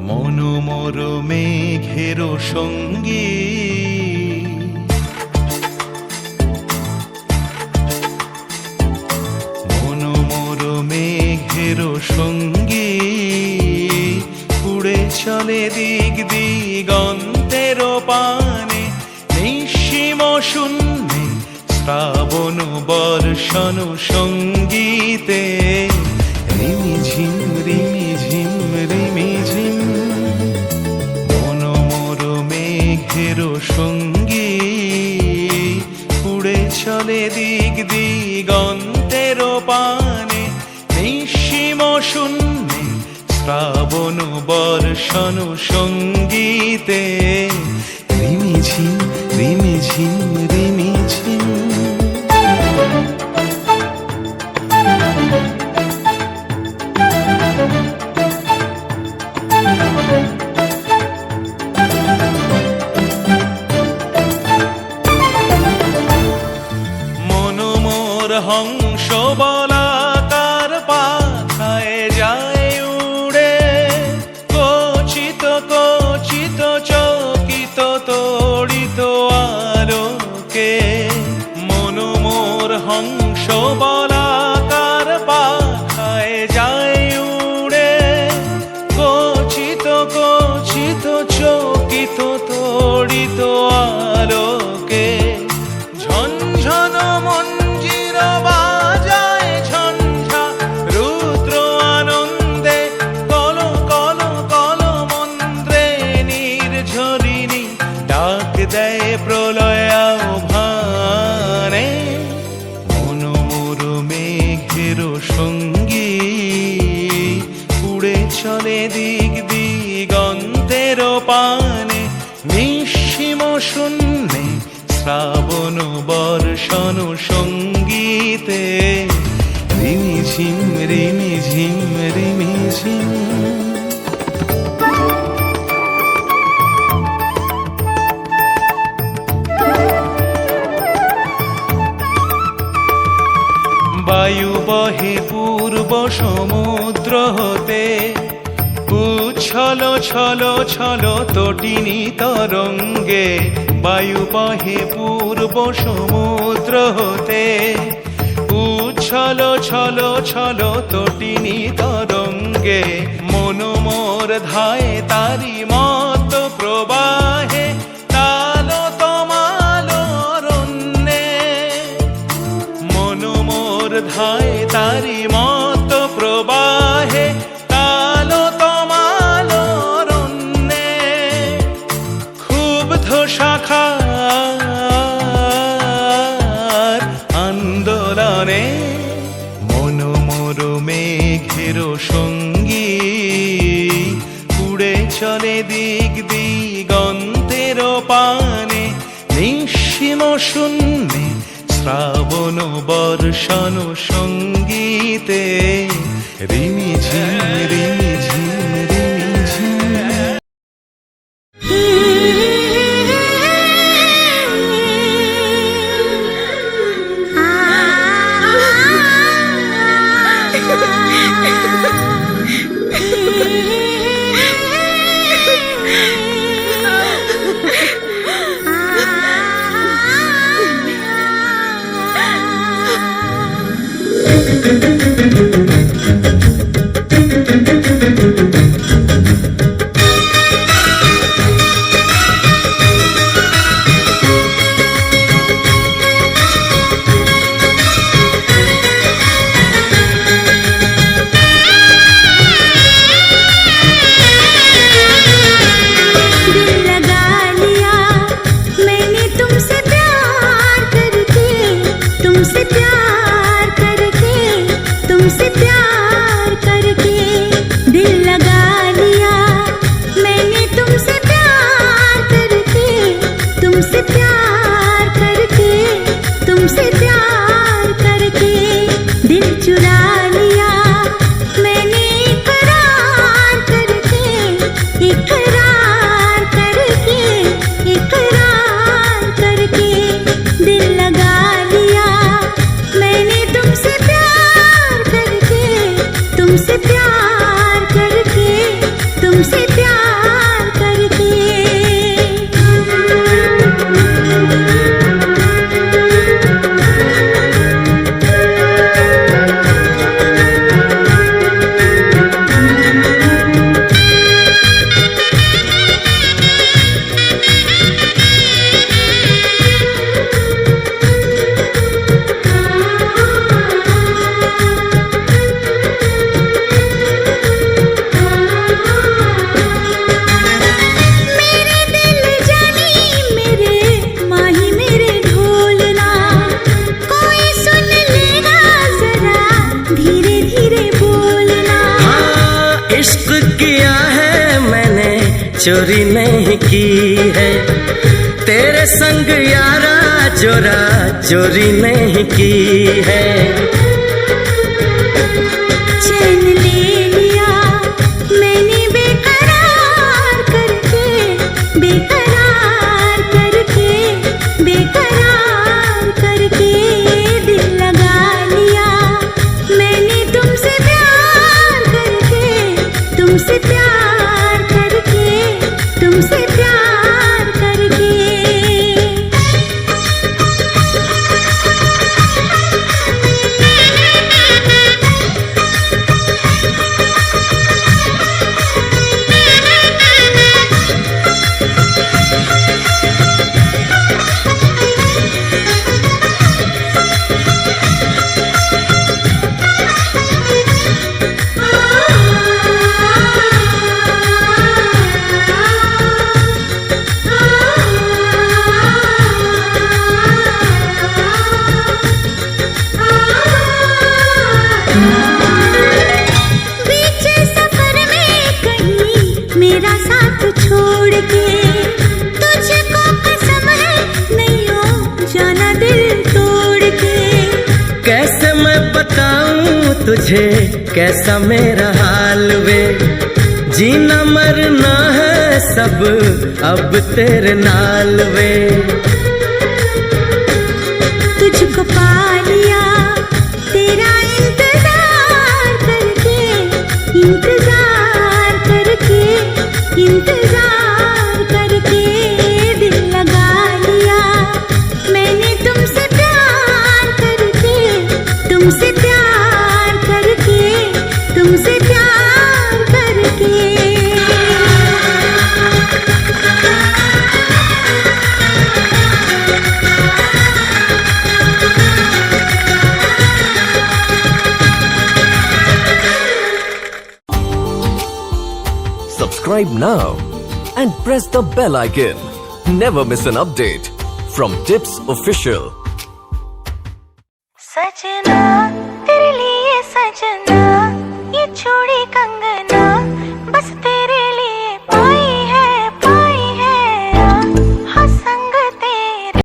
মনোমর মেঘের সঙ্গী মনোমর মেঘের সঙ্গী উড়ে চলে দিক দিগন্তের পানে নিঃসীম শূন্যে শ্রাবণ বর্ষণ সঙ্গীতে রিমিঝিম রিমিঝিম রিমিঝিম মনোমর মেঘের সঙ্গী উড়ে চলে দিক দিগন্তের পানে নিঃসীম শূন্যে শ্রাবণ বর্ষণ সঙ্গীতে রিমিঝিম রিমিঝিম রিমিঝিম মনোমর হংস বলাকার পাখায় যায় উড়ে কচিত কচিত চকিত তড়িত আলোকে মনোমর হংস বলাকার পাখায় যায় উড়ে কচিত কচিত চকিত তড়িত আলোকে ঝনঝন মঞ্জির বাজায় ঝঞ্ঝা রুদ্র আনন্দে কল কল কল মন্ত্রে নির্ঝরিণী ডাক দেয় প্রলয় আহ্বানে মনোমর মেঘের সঙ্গী উড়ে চলে দিক দিগন্তের পানে নিঃসীম শূন্যে শ্রাবণ বর্ষণ সঙ্গীতে রিমিঝিম রিমিঝিম রিমিঝিম বায়ু বহে পূর্ব সমুদ্র হতে উচ্ছল ছল ছল তটিনী তরঙ্গে বায়ু বহে পূর্ব সমুদ্র হতে উচ্ছল ছল ছল তটিনী তরঙ্গে মনোমর ধায় তারি মত প্রবাহে তাল তমাল রণ্যে মনোমর ধায় তারি মত প্রবাহে তাল তমাল রণ্যে ক্ষুব্ধ শাখার আন্দোলনে মনোমর মেঘের সঙ্গী উড়ে চলে দিক দিগন্তের পানে নিঃসীম শূন্যে শ্রাবণ বর্ষণ সঙ্গীতে রিমিঝিম রিমিঝিম রিমিঝিম तुमसे प्यार करके चुरा लिया मैंने इकरार करके, इकरार करके, इकरार करके दिल लगा लिया मैंने तुमसे प्यार करके, तुमसे प्यार करके, तुमसे प्यार करके। चोरी नहीं की है तेरे संग यारा, जोरा चोरी नहीं की है। चैन ले लिया मैंने बेकरार करके, बेकरार करके, बेकरार करके दिल लगा लिया मैंने तुमसे प्यार करके, तुमसे प्यार करके, तुमसे प्यार करके। मेरा साथ छोड़ के तुझको कसम है नहीं हो जाना दिल तोड़ के। कैसे मैं बताऊं तुझे कैसा मेरा हाल वे, जीना मरना है सब अब तेरे नाल वे। तुझको पा लिया तेरा इंतजार करके, इंतजार करके, इंतजार करके दिल लगा लिया मैंने तुमसे प्यार करके, तुमसे प्यार करके, तुमसे प्यार करके। Subscribe now and press the bell icon. Never miss an update from Tips Official. सजना तेरे लिए सजना ये चूड़ी कंगन